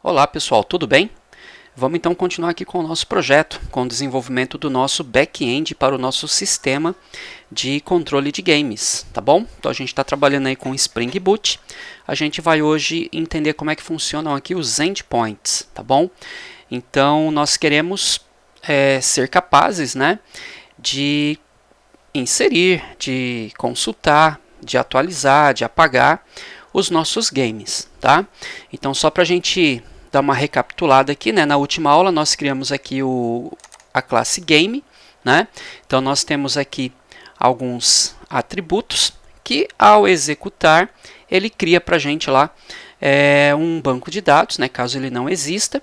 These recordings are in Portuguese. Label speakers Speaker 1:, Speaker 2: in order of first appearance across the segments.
Speaker 1: Olá pessoal, tudo bem? Vamos então continuar aqui com o nosso projeto, com o desenvolvimento do nosso back-end para o nosso sistema de controle de games, tá bom? Então a gente está trabalhando aí com Spring Boot. A gente vai hoje entender como é que funcionam aqui os endpoints, tá bom? Então nós queremos ser capazes, né, de inserir, de consultar, de atualizar, de apagar os nossos games, tá? Então só para a gente dar uma recapitulada aqui, né? Na última aula nós criamos aqui a classe game, né? Então nós temos aqui alguns atributos que ao executar ele cria para a gente lá um banco de dados, né, caso ele não exista,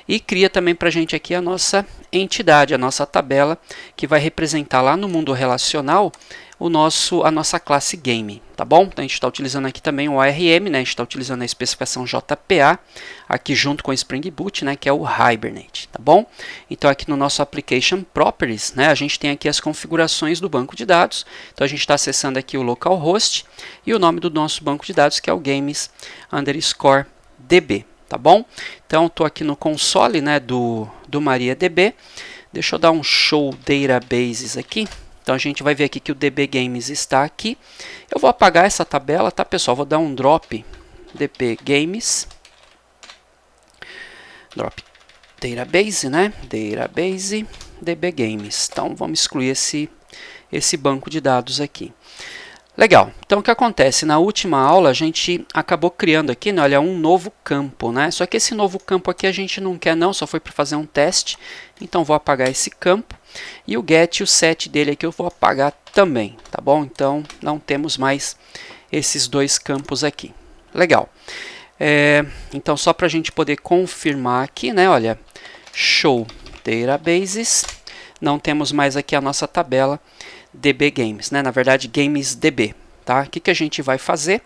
Speaker 1: e cria também para a gente aqui a nossa entidade, a nossa tabela, que vai representar lá no mundo relacional a nossa classe game, tá bom? Então a gente está utilizando aqui também o ORM, né? A gente está utilizando a especificação JPA aqui junto com o Spring Boot, né? Que é o Hibernate, tá bom? Então aqui no nosso Application Properties, né? A gente tem aqui as configurações do banco de dados. Então a gente está acessando aqui o localhost e o nome do nosso banco de dados que é o games_db, tá bom? Então estou aqui no console, né? Do MariaDB. Deixa eu dar um show databases aqui. Então a gente vai ver aqui que o DB Games está aqui. Eu vou apagar essa tabela, tá pessoal? Vou dar um drop DB Games, drop database, né? Database DB Games. Então vamos excluir esse banco de dados aqui. Legal, então o que acontece? Na última aula a gente acabou criando aqui, né, olha, um novo campo, né? Só que esse novo campo aqui a gente não quer não, só foi para fazer um teste. Então vou apagar esse campo e o get e o set dele aqui eu vou apagar também, tá bom? Então não temos mais esses dois campos aqui. Legal. Então só para a gente poder confirmar aqui, né, olha, show databases, não temos mais aqui a nossa tabela DB Games, né? Na verdade, GamesDB, tá? O que a gente vai fazer?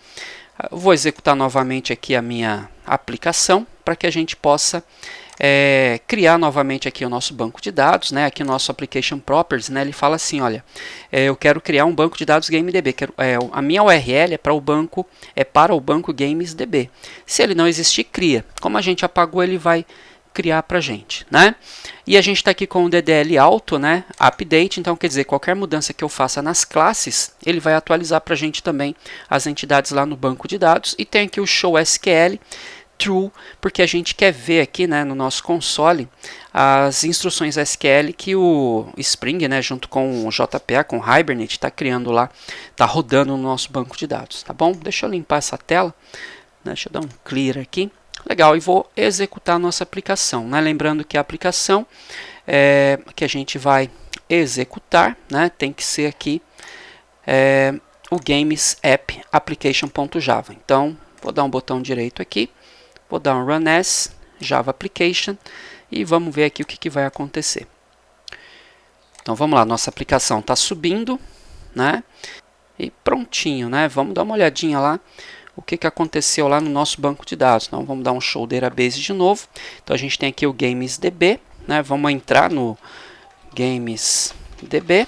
Speaker 1: Eu vou executar novamente aqui a minha aplicação para que a gente possa criar novamente aqui o nosso banco de dados, né? Aqui no nosso Application Properties, né? Ele fala assim, olha, eu quero criar um banco de dados GamesDB. A minha URL é para o banco GamesDB. Se ele não existir, cria. Como a gente apagou, ele vai criar para a gente, né? E a gente está aqui com o DDL Auto, né? Update, então quer dizer, qualquer mudança que eu faça nas classes, ele vai atualizar para a gente também as entidades lá no banco de dados. E tem aqui o show SQL true, porque a gente quer ver aqui, né, no nosso console as instruções SQL que o Spring, né, junto com o JPA, com o Hibernate, está criando lá, está rodando no nosso banco de dados, tá bom? Deixa eu limpar essa tela, né? Deixa eu dar um clear aqui. Legal, e vou executar a nossa aplicação, né? Lembrando que a aplicação que a gente vai executar, né, tem que ser aqui o Games App Application.java. Então, vou dar um botão direito aqui, vou dar um Run As Java Application e vamos ver aqui o que vai acontecer. Então, vamos lá, nossa aplicação está subindo, né? E prontinho, né? Vamos dar uma olhadinha lá o que aconteceu lá no nosso banco de dados. Então, vamos dar um show database de novo. Então, a gente tem aqui o GamesDB, né? Vamos entrar no GamesDB,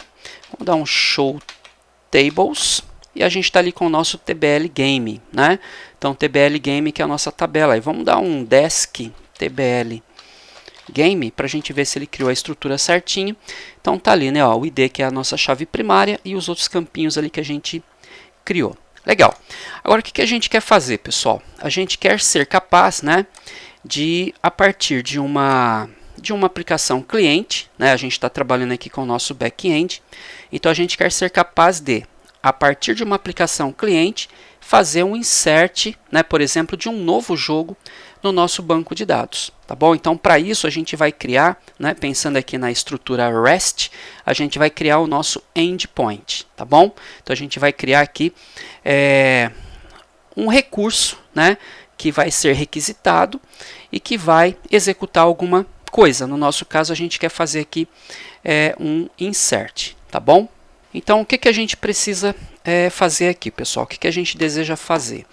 Speaker 1: vamos dar um show tables, e a gente está ali com o nosso TBL Game, né? Então, TBL Game que é a nossa tabela. E vamos dar um desk TBL Game para a gente ver se ele criou a estrutura certinho. Então, tá ali, né? Ó, o ID que é a nossa chave primária e os outros campinhos ali que a gente criou. Legal. Agora, o que a gente quer fazer, pessoal? A gente quer ser capaz, né, de, a partir de uma aplicação cliente, né, a gente está trabalhando aqui com o nosso back-end, então a gente quer ser capaz de, a partir de uma aplicação cliente, fazer um insert, né, por exemplo, de um novo jogo no nosso banco de dados, tá bom? Então, para isso, a gente vai criar, né, pensando aqui na estrutura REST, a gente vai criar o nosso endpoint, tá bom? Então, a gente vai criar aqui um recurso, né, que vai ser requisitado e que vai executar alguma coisa. No nosso caso, a gente quer fazer aqui um insert, tá bom? Então, o que a gente precisa fazer aqui, pessoal? O que a gente deseja fazer?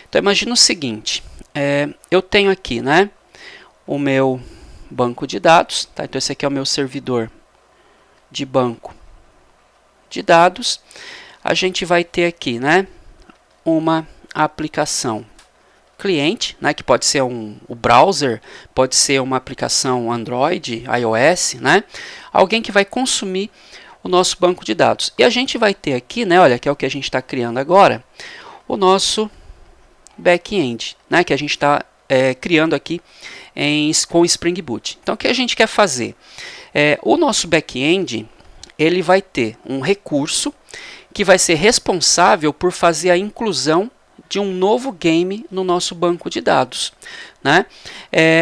Speaker 1: Então, imagina o seguinte, eu tenho aqui, né, o meu banco de dados, tá? Então esse aqui é o meu servidor de banco de dados. A gente vai ter aqui, né, uma aplicação cliente, né, que pode ser o browser, pode ser uma aplicação Android, iOS, né, alguém que vai consumir o nosso banco de dados. E a gente vai ter aqui, né, olha, que é o que a gente está criando agora, o nosso back-end, né, que a gente está criando aqui com Spring Boot. Então, o que a gente quer fazer? O nosso back-end, ele vai ter um recurso que vai ser responsável por fazer a inclusão de um novo game no nosso banco de dados, né?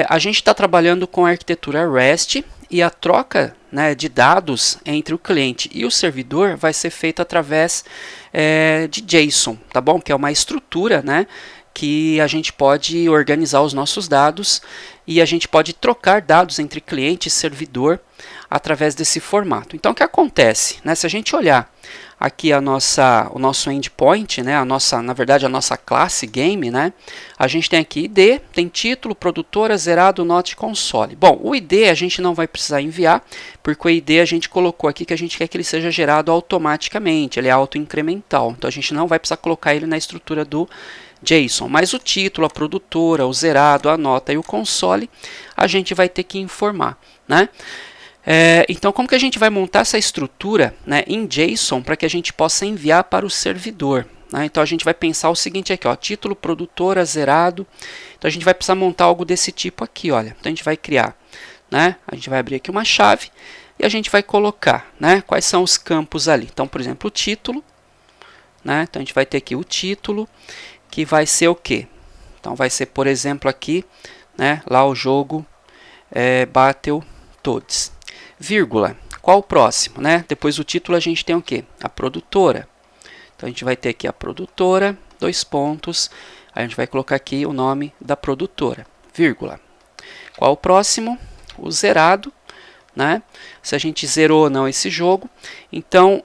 Speaker 1: A gente está trabalhando com a arquitetura REST e a troca, né, de dados entre o cliente e o servidor vai ser feita através de JSON, tá bom? Que é uma estrutura, né, que a gente pode organizar os nossos dados e a gente pode trocar dados entre cliente e servidor através desse formato. Então, o que acontece, né, se a gente olhar aqui o nosso endpoint, né, na verdade, a nossa classe game, né, a gente tem aqui ID, tem título, produtora, zerado, nota e console. Bom, o ID a gente não vai precisar enviar, porque o ID a gente colocou aqui que a gente quer que ele seja gerado automaticamente, ele é autoincremental, então a gente não vai precisar colocar ele na estrutura do JSON, mas o título, a produtora, o zerado, a nota e o console, a gente vai ter que informar, né? Então, como que a gente vai montar essa estrutura, né, em JSON para que a gente possa enviar para o servidor? Né? Então, a gente vai pensar o seguinte aqui, ó, título, produtora, zerado. Então, a gente vai precisar montar algo desse tipo aqui, olha. Então, a gente vai criar, né, a gente vai abrir aqui uma chave e a gente vai colocar, né, quais são os campos ali. Então, por exemplo, o título, né, então a gente vai ter aqui o título, que vai ser o quê? Então, vai ser, por exemplo, aqui, né, lá o jogo Battletoads. Vírgula, qual o próximo, né? Depois do título a gente tem o quê? A produtora. Então a gente vai ter aqui a produtora, dois pontos, a gente vai colocar aqui o nome da produtora, vírgula. Qual o próximo? O zerado, né? Se a gente zerou ou não esse jogo. Então,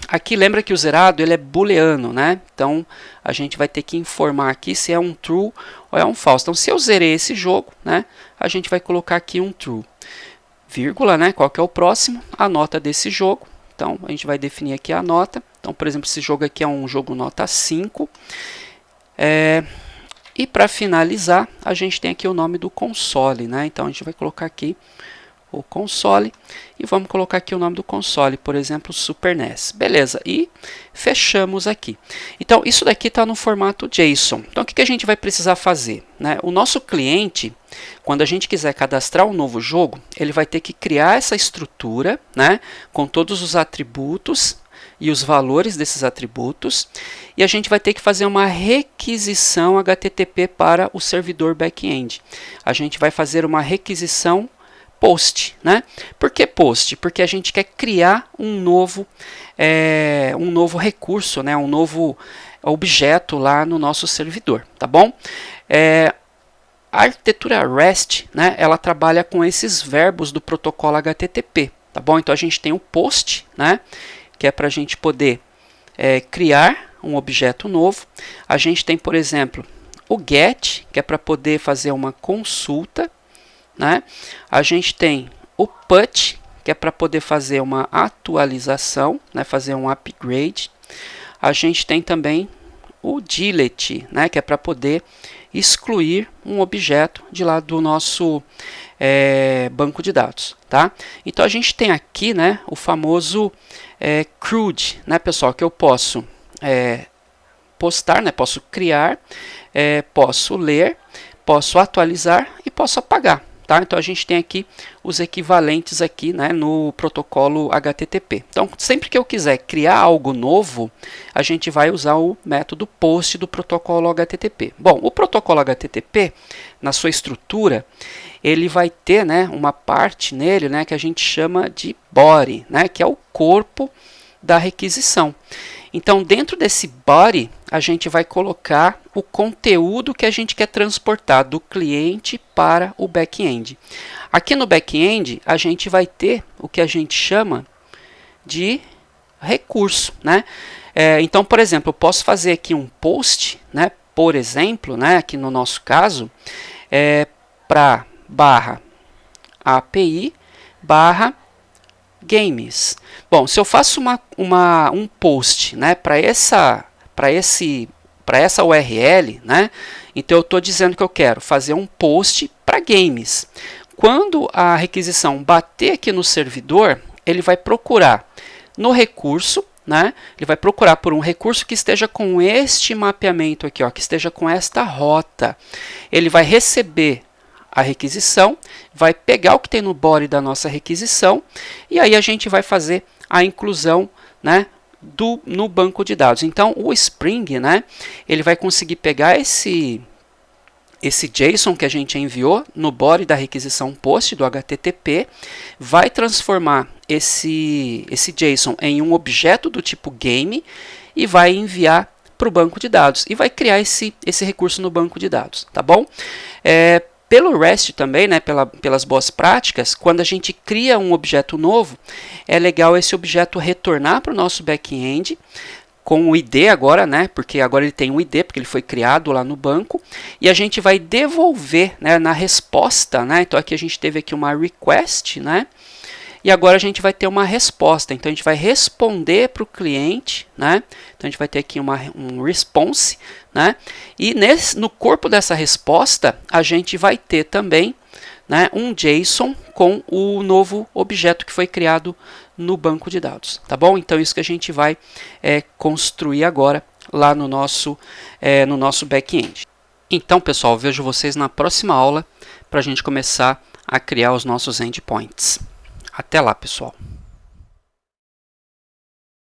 Speaker 1: aqui lembra que o zerado ele é booleano, né? Então a gente vai ter que informar aqui se é um true ou é um false. Então, se eu zerei esse jogo, né? A gente vai colocar aqui um true. Vírgula, né? Qual que é o próximo? A nota desse jogo. Então, a gente vai definir aqui a nota. Então, por exemplo, esse jogo aqui é um jogo nota 5. E para finalizar, a gente tem aqui o nome do console, né? Então, a gente vai colocar aqui o console e vamos colocar aqui o nome do console, por exemplo, Super NES. Beleza, e fechamos aqui. Então, isso daqui está no formato JSON. Então, o que a gente vai precisar fazer? Né? O nosso cliente, quando a gente quiser cadastrar um novo jogo, ele vai ter que criar essa estrutura, né, com todos os atributos e os valores desses atributos, e a gente vai ter que fazer uma requisição HTTP para o servidor back-end. A gente vai fazer uma requisição POST, né? Por que POST? Porque a gente quer criar um novo recurso, né? Um novo objeto lá no nosso servidor, tá bom? A arquitetura REST, né? Ela trabalha com esses verbos do protocolo HTTP, tá bom? Então a gente tem o POST, né? Que é para a gente poder criar um objeto novo. A gente tem, por exemplo, o GET, que é para poder fazer uma consulta, né? A gente tem o PUT, que é para poder fazer uma atualização, né? Fazer um upgrade. A gente tem também o delete, né? Que é para poder excluir um objeto de lá do nosso banco de dados, tá? Então a gente tem aqui, né, o famoso CRUD, né, pessoal, que eu posso postar, né? Posso criar, posso ler, posso atualizar e posso apagar. Tá? Então a gente tem aqui os equivalentes aqui, né, no protocolo HTTP. Então sempre que eu quiser criar algo novo, a gente vai usar o método POST do protocolo HTTP. Bom, o protocolo HTTP, na sua estrutura, ele vai ter, né, uma parte nele, né, que a gente chama de body, né, que é o corpo da requisição. Então, dentro desse body, a gente vai colocar o conteúdo que a gente quer transportar do cliente para o back-end. Aqui no back-end, a gente vai ter o que a gente chama de recurso, né? Então, por exemplo, eu posso fazer aqui um post, né? Por exemplo, né? Aqui no nosso caso, para /API /games. Bom, se eu faço um post, né, para essa URL, né, Então eu estou dizendo que eu quero fazer um post para games. Quando a requisição bater aqui no servidor, ele vai procurar no recurso, né? Ele vai procurar por um recurso que esteja com este mapeamento aqui, ó, que esteja com esta rota. Ele vai receber a requisição, vai pegar o que tem no body da nossa requisição e aí a gente vai fazer a inclusão, né, no banco de dados. Então o Spring, né, ele vai conseguir pegar esse JSON que a gente enviou no body da requisição post do HTTP, vai transformar esse JSON em um objeto do tipo game e vai enviar para o banco de dados e vai criar esse recurso no banco de dados, tá bom? Pelo REST também, né, pelas boas práticas, quando a gente cria um objeto novo, é legal esse objeto retornar para o nosso back-end com o ID agora, né, porque agora ele tem um ID, porque ele foi criado lá no banco, e a gente vai devolver, né, na resposta, né, então aqui a gente teve aqui uma request, né, e agora a gente vai ter uma resposta, então a gente vai responder para o cliente, né, então a gente vai ter aqui um response, né, e no corpo dessa resposta a gente vai ter também, né, um JSON com o novo objeto que foi criado no banco de dados, tá bom? Então isso que a gente vai construir agora lá no nosso back-end. Então, pessoal, vejo vocês na próxima aula para a gente começar a criar os nossos endpoints. Até lá, pessoal!